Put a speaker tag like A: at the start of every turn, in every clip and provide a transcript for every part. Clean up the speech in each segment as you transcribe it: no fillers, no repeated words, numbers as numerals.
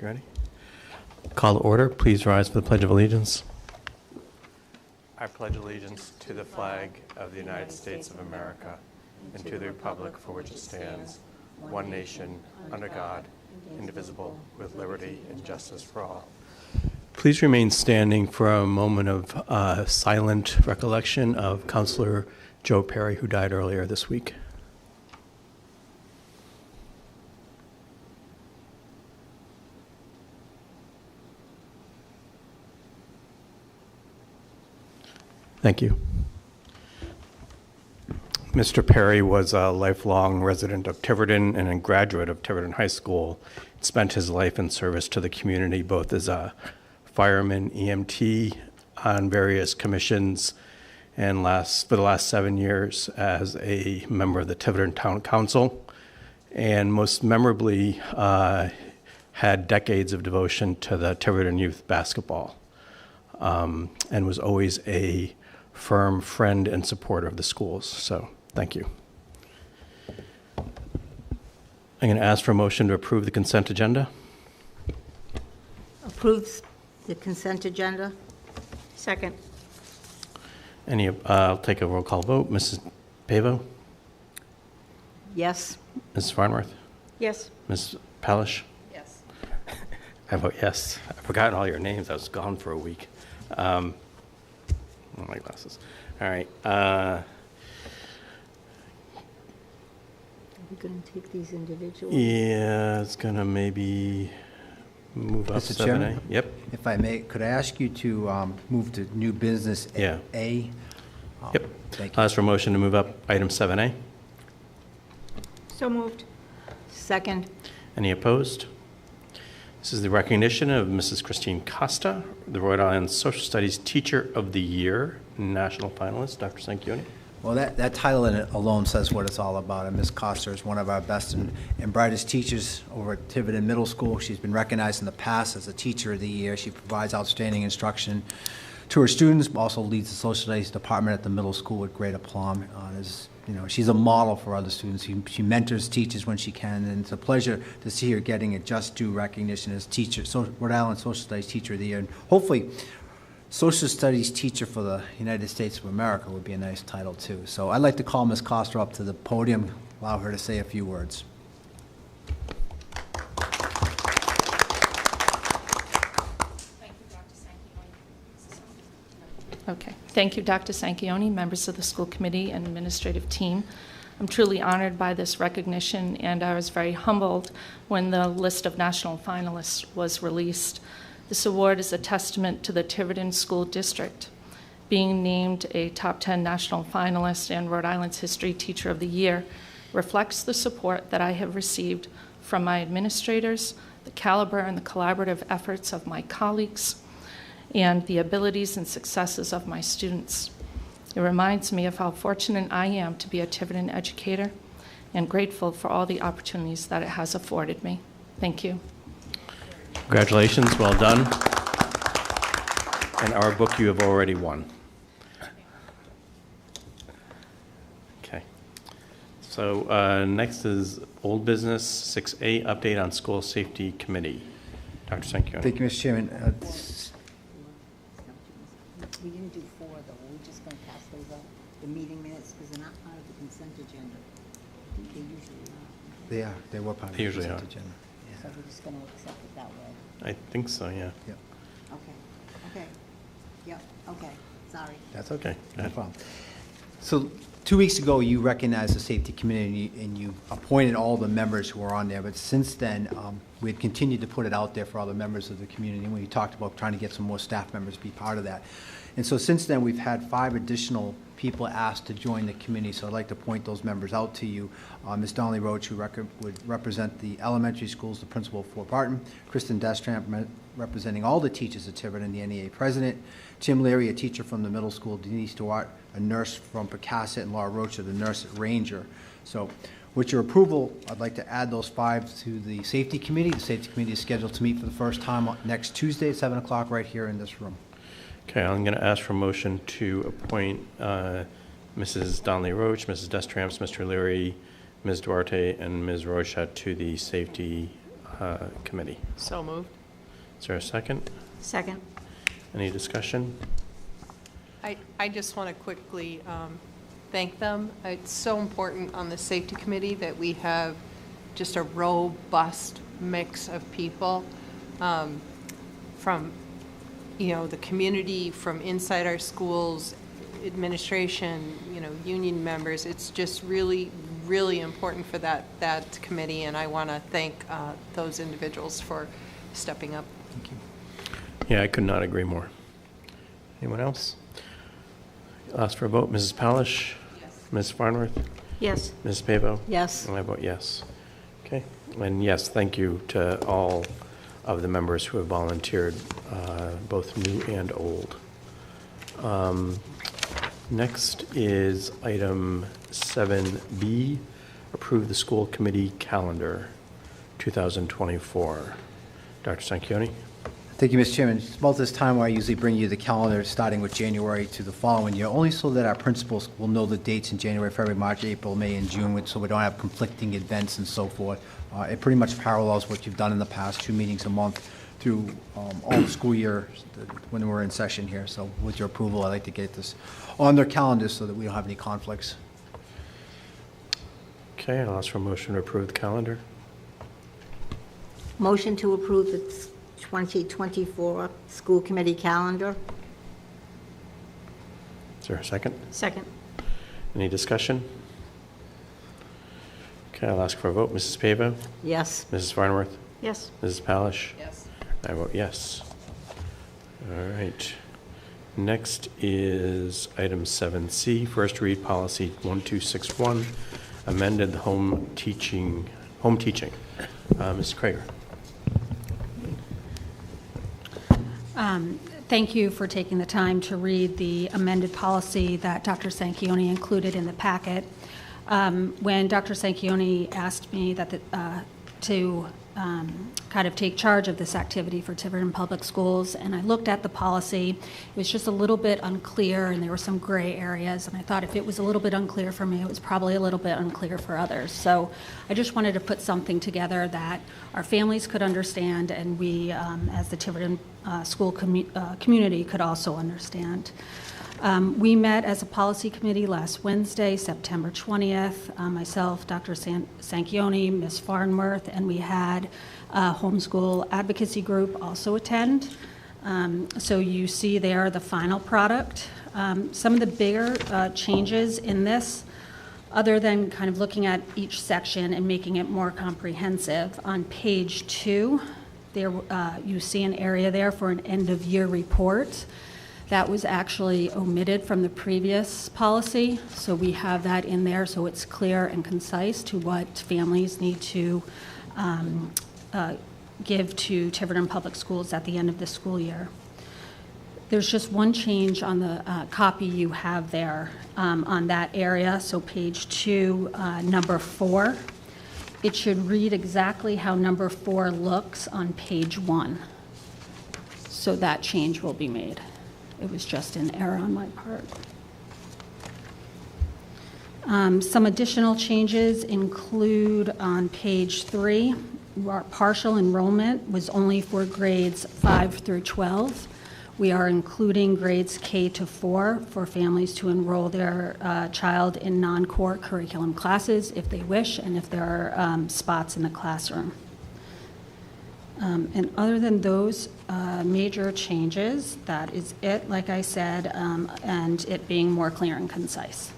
A: you ready? Call to order. Please rise for the Pledge of Allegiance. I pledge allegiance to the flag of the United States of America and to the republic for which it stands, one nation, under God, indivisible, with liberty and justice for all. Please remain standing for a moment of silent recollection of Counselor Joe Perry, who died earlier this week. Thank you. Mr. Perry was a lifelong resident of Tiverton and a graduate of Tiverton High School. Spent his life in service to the community, both as a fireman, EMT, on various commissions, and for the last 7 years as a member of the Tiverton Town Council, and most memorably had decades of devotion to the Tiverton youth basketball, and was always a firm friend and supporter of the schools. So thank you. I'm going to ask for a motion to approve the consent agenda.
B: Approve the consent agenda.
C: Second.
A: I'll take a roll call vote. Mrs. Pavo?
B: Yes.
A: Mrs. Farnworth?
C: Yes.
A: Ms. Palish?
C: Yes.
A: I vote yes. I've forgotten all your names. I was gone for a week. Oh, my glasses. All right.
B: Are we going to take these individually?
A: Yeah, it's going to maybe move up
D: Mr.
A: 7A.
D: Chairman?
A: Yep.
D: If I may, could I ask you to move to new business
A: Yeah.
D: A?
A: Yep.
D: Thank
A: I'll
D: you.
A: ask for a motion to move up item 7A.
C: So moved.
B: Second.
A: Any opposed? This is the recognition of Mrs. Christine Costa, the Rhode Island Social Studies Teacher of the Year, national finalist. Dr. Sanchioni.
D: Well, that title in it alone says what it's all about. And Ms. Costa is one of our best and brightest teachers over at Tiverton Middle School. She's been recognized in the past as a Teacher of the Year. She provides outstanding instruction to her students, also leads the Social Studies Department at the middle school with great aplomb. She's a model for other students. She mentors teachers when she can, and it's a pleasure to see her getting a just due recognition as Rhode Island Social Studies Teacher of the Year. And hopefully, Social Studies Teacher for the United States of America would be a nice title, too. So I'd like to call Ms. Costa up to the podium, allow her to say a few words.
E: Okay. Thank you, Dr. Sanchioni, members of the school committee and administrative team. I'm truly honored by this recognition, and I was very humbled when the list of national finalists was released. This award is a testament to the Tiverton School District. Being named a top 10 national finalist and Rhode Island's History Teacher of the Year reflects the support that I have received from my administrators, the caliber and the collaborative efforts of my colleagues, and the abilities and successes of my students. It reminds me of how fortunate I am to be a Tiverton educator and grateful for all the opportunities that it has afforded me. Thank you.
A: Congratulations. Well done. And our book you have already won. Okay. So next is old business 6A, update on school safety committee. Dr. Sanchioni.
D: Thank you, Mr. Chairman.
B: We didn't do 4, though. We're just going to pass those out, the meeting minutes, because they're not part of the consent agenda. I think they usually are.
D: They are. They were part of
A: They
D: the
A: usually
D: consent
A: are.
D: agenda.
B: So we're just going to accept it that way.
A: I think so, yeah.
D: Yep.
B: Okay. Yep. Okay. Sorry.
A: That's okay. Go
D: No
A: ahead.
D: problem. So 2 weeks ago, you recognized the safety committee and you appointed all the members who were on there. But since then, we had continued to put it out there for other members of the community. And we talked about trying to get some more staff members to be part of that. And so since then, we've had 5 additional people asked to join the committee. So I'd like to point those members out to you. Ms. Donnelly Roach, who would represent the elementary schools, the principal of Fort Barton. Kristen Destramp, representing all the teachers at Tiverton, the NEA president. Tim Leary, a teacher from the middle school. Denise Duarte, a nurse from Pecasset. And Laura Rocha, the nurse at Ranger. So with your approval, I'd like to add those 5 to the safety committee. The safety committee is scheduled to meet for the first time next Tuesday at 7 o'clock right here in this room.
A: Okay, I'm going to ask for a motion to appoint Mrs. Donnelly Roach, Mrs. Destramps, Mr. Leary, Ms. Duarte, and Ms. Rocha to the safety Committee.
F: So moved.
A: Is there a second?
C: Second.
A: Any discussion?
F: I just want to quickly thank them. It's so important on the safety committee that we have just a robust mix of people from, the community, from inside our schools, administration, union members. It's just really, really important for that committee, and I want to thank those individuals for stepping up.
D: Thank you.
A: Yeah, I could not agree more. Anyone else? I'll ask for a vote. Mrs. Palish?
F: Yes.
A: Ms. Farnworth?
C: Yes.
A: Ms. Pavo?
B: Yes.
A: And I vote yes. Okay. And yes, thank you to all of the members who have volunteered, both new and old. Next is item 7B, approve the school committee calendar 2024. Dr. Sanchioni?
D: Thank you, Mr. Chairman. It's about this time where I usually bring you the calendar, starting with January to the following year, only so that our principals will know the dates in January, February, March, April, May, and June, so we don't have conflicting events and so forth. It pretty much parallels what you've done in the past, 2 meetings a month through all the school year when we're in session here. So with your approval, I'd like to get this on their calendars so that we don't have any conflicts.
A: Okay, I'll ask for a motion to approve the calendar.
B: Motion to approve the 2024 school committee calendar.
A: Is there a second?
C: Second.
A: Any discussion? Okay, I'll ask for a vote. Mrs. Pavo?
B: Yes.
A: Mrs. Farnworth?
C: Yes.
A: Mrs. Palish?
F: Yes.
A: I vote yes. All right. Next is item 7C, first read policy 1261, amended the home teaching. Ms. Kraeger.
G: Thank you for taking the time to read the amended policy that Dr. Sanchioni included in the packet. When Dr. Sanchioni asked me to kind of take charge of this activity for Tiverton Public Schools, and I looked at the policy, it was just a little bit unclear, and there were some gray areas, and I thought if it was a little bit unclear for me, it was probably a little bit unclear for others. So I just wanted to put something together that our families could understand, and we, as the Tiverton school community, could also understand. We met as a policy committee last Wednesday, September 20th, myself, Dr. Sanchioni, Ms. Farnworth, and we had a homeschool advocacy group also attend. So you see there the final product. Some of the bigger changes in this, other than kind of looking at each section and making it more comprehensive, on page 2, there you see an area there for an end-of-year report. That was actually omitted from the previous policy, so we have that in there so it's clear and concise to what families need to give to Tiverton Public Schools at the end of the school year. There's just one change on the copy you have there on that area, so page 2, number 4. It should read exactly how number 4 looks on page 1. So that change will be made. It was just an error on my part. Some additional changes include on page 3, our partial enrollment was only for grades 5 through 12. We are including grades K to 4 for families to enroll their child in non-core curriculum classes if they wish, and if there are spots in the classroom. And other than those major changes, that is it, like I said, and it being more clear and concise.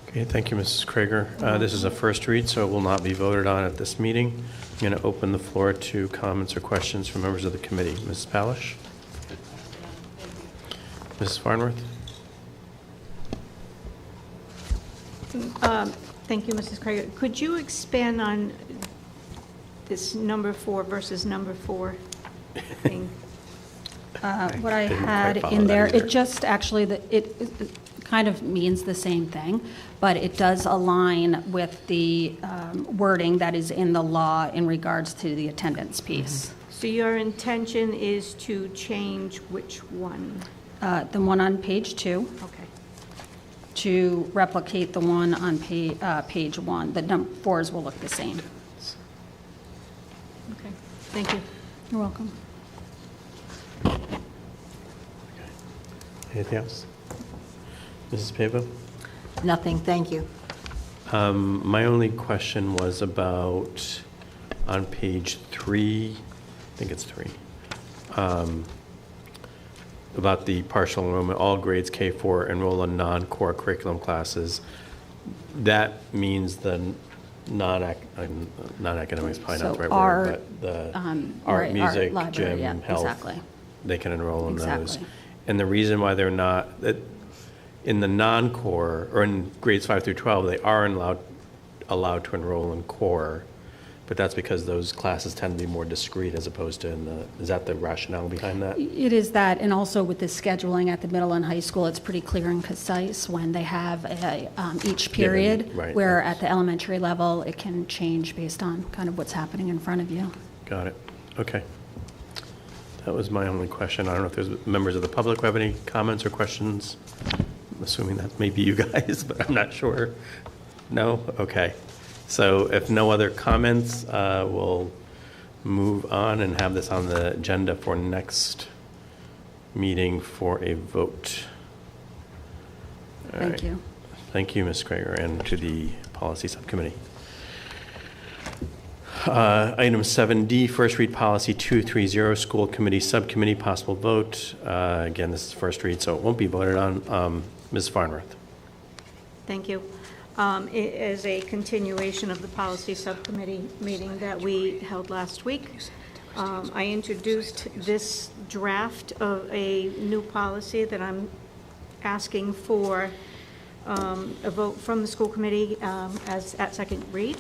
A: Okay, thank you, Mrs. Kraeger. This is a first read, so it will not be voted on at this meeting. I'm going to open the floor to comments or questions from members of the committee. Mrs. Palish? Mrs. Farnworth?
C: Thank you, Mrs. Kraeger. Could you expand on this number 4 versus number 4 thing?
G: What I
A: didn't quite
G: had
A: follow
G: in
A: that
G: there,
A: either.
G: it just actually, it kind of means the same thing, but it does align with the wording that is in the law in regards to the attendance piece.
C: So your intention is to change which one?
G: The one on page 2
C: Okay.
G: to replicate the one on page 1. The 4s will look the same.
C: Thank you.
G: You're welcome.
A: Anything else? Mrs. Pavo?
B: Nothing, thank you.
A: My only question was about, on page 3, I think it's 3, about the partial enrollment, all grades K4 enroll in non-core curriculum classes. That means the non-academic is probably not the
G: So
A: right
G: art,
A: word, but the
G: right,
A: art, music,
G: library, yeah,
A: gym, health,
G: exactly.
A: they can enroll in those.
G: Exactly.
A: And the reason why they're not, in the non-core, or in grades 5 through 12, they are allowed to enroll in core, but that's because those classes tend to be more discrete as opposed to in the, is that the rationale behind that?
G: It is that, and also with the scheduling at the middle and high school, it's pretty clear and concise when they have each period,
A: right,
G: where
A: right.
G: at the elementary level, it can change based on kind of what's happening in front of you.
A: Got it. Okay. That was my only question. I don't know if there's members of the public who have any comments or questions. I'm assuming that may be you guys, but I'm not sure. No? Okay. So if no other comments, we'll move on and have this on the agenda for next meeting for a vote. All
G: Thank
A: right.
G: you.
A: Thank you, Ms. Kraeger, and to the Policy Subcommittee. Item 7D, first read policy 230, school committee subcommittee, possible vote. Again, this is first read, so it won't be voted on. Ms. Farnworth.
C: Thank you. As a continuation of the policy subcommittee meeting that we held last week, I introduced this draft of a new policy that I'm asking for a vote from the school committee as at second read.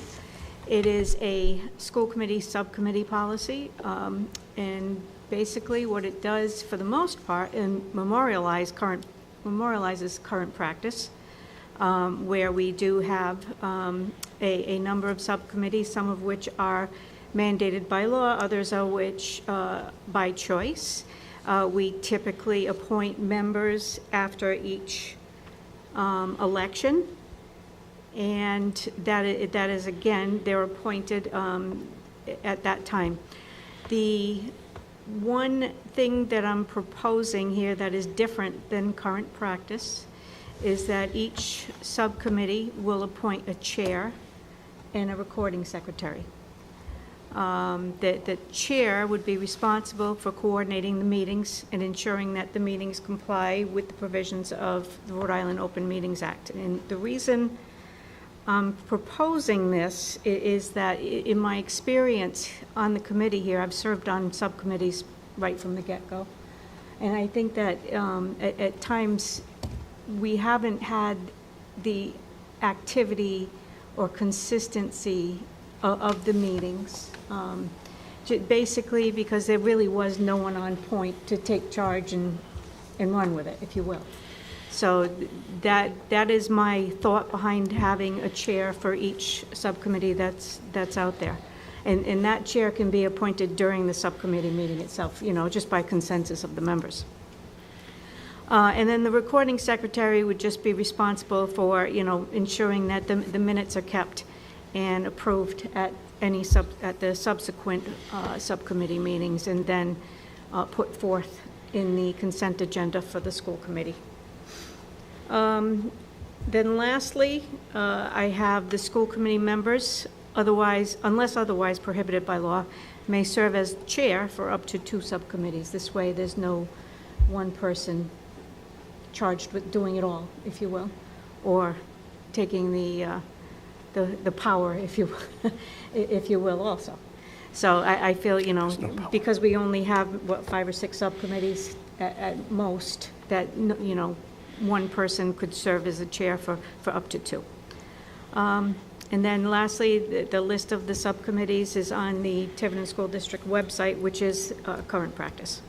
C: It is a school committee subcommittee policy, and basically what it does for the most part and memorializes current practice, where we do have a number of subcommittees, some of which are mandated by law, others of which by choice. We typically appoint members after each election, and that is, again, they're appointed at that time. The one thing that I'm proposing here that is different than current practice is that each subcommittee will appoint a chair and a recording secretary. The chair would be responsible for coordinating the meetings and ensuring that the meetings comply with the provisions of the Rhode Island Open Meetings Act. And the reason I'm proposing this is that in my experience on the committee here, I've served on subcommittees right from the get-go. And I think that at times we haven't had the activity or consistency of the meetings. Basically because there really was no one on point to take charge and run with it, if you will. So that is my thought behind having a chair for each subcommittee that's out there. And that chair can be appointed during the subcommittee meeting itself, just by consensus of the members. And then the recording secretary would just be responsible for, ensuring that the minutes are kept and approved at the subsequent subcommittee meetings, and then put forth in the consent agenda for the school committee. Then lastly, I have the school committee members, unless otherwise prohibited by law, may serve as chair for up to 2 subcommittees. This way, there's no one person charged with doing it all, if you will, or taking the power, if you will, also. So I feel, because we only have, 5 or 6 subcommittees at most, that, one person could serve as a chair for up to 2. And then lastly, the list of the subcommittees is on the Tiverton School District website, which is current practice.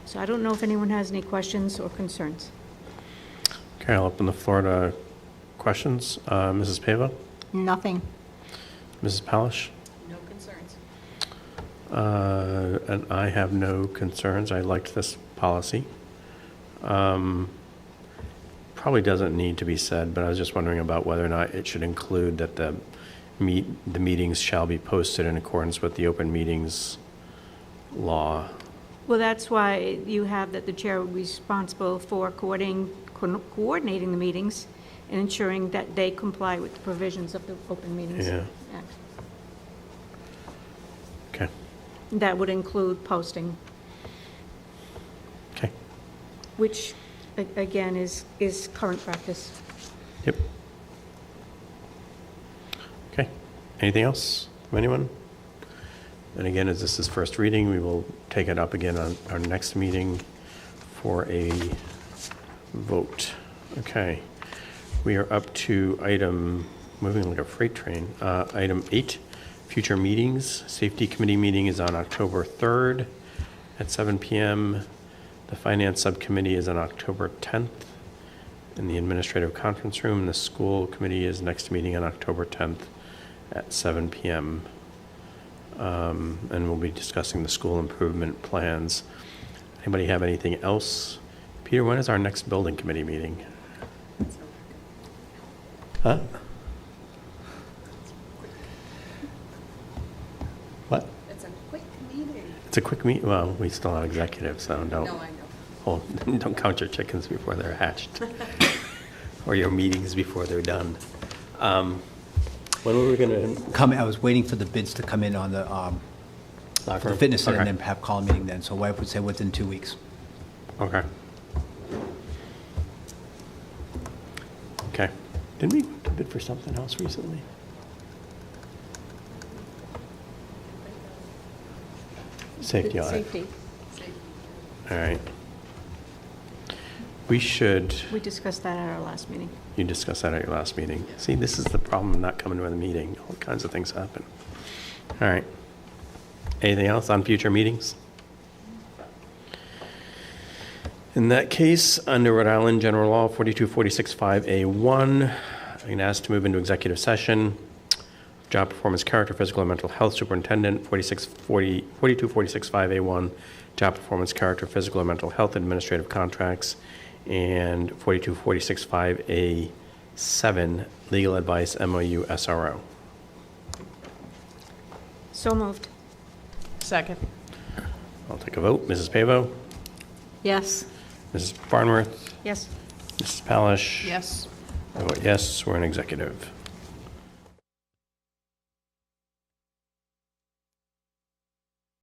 C: So I don't know if anyone has any questions or concerns.
A: Okay, I'll open the floor to questions. Mrs. Pavo?
B: Nothing.
A: Mrs. Palish?
F: No concerns.
A: And I have no concerns. I liked this policy. Probably doesn't need to be said, but I was just wondering about whether or not it should include that the the meetings shall be posted in accordance with the open meetings law.
C: Well, that's why you have that the chair will be responsible for coordinating the meetings and ensuring that they comply with the provisions of the Open Meetings
A: Yeah.
C: Act.
A: Okay,
C: That would include posting,
A: okay,
C: which, again, is current practice.
A: yep. Okay, anything else from anyone? And again, as this is first reading, we will take it up again on our next meeting for a vote. Okay, we are up to moving like a freight train, item 8, future meetings. Safety Committee meeting is on October 3rd at 7 p.m. The Finance Subcommittee is on October 10th in the Administrative Conference Room. The School Committee is next meeting on October 10th at 7 p.m. And we'll be discussing the school improvement plans. Anybody have anything else? Peter, when is our next building committee meeting? Huh? What?
B: It's a quick meeting.
A: It's a quick meet, well, we still have executives, so don't.
B: No, I know.
A: Oh, don't count your chickens before they're hatched. Or your meetings before they're done. When were we gonna?
D: I was waiting for the bids to come in on the fitness center and then have call a meeting then, so I would say within 2 weeks.
A: Okay. Okay. Didn't we bid for something else recently? Safety audit.
C: Safety.
A: All right. We should,
C: We discussed that at our last meeting.
A: you discussed that at your last meeting. See, this is the problem of not coming to the meeting. All kinds of things happen. All right. Anything else on future meetings? In that case, under Rhode Island General Law 42465A1, I'm going to ask to move into executive session. Job performance, character, physical, and mental health superintendent, 42465A1, job performance, character, physical, and mental health administrative contracts, and 42465A7, legal advice, MOU, SRO.
C: So moved.
F: Second.
A: I'll take a vote. Mrs. Pavo?
B: Yes.
A: Mrs. Farnworth?
C: Yes.
A: Mrs. Palish?
F: Yes.
A: I vote yes, we're in executive.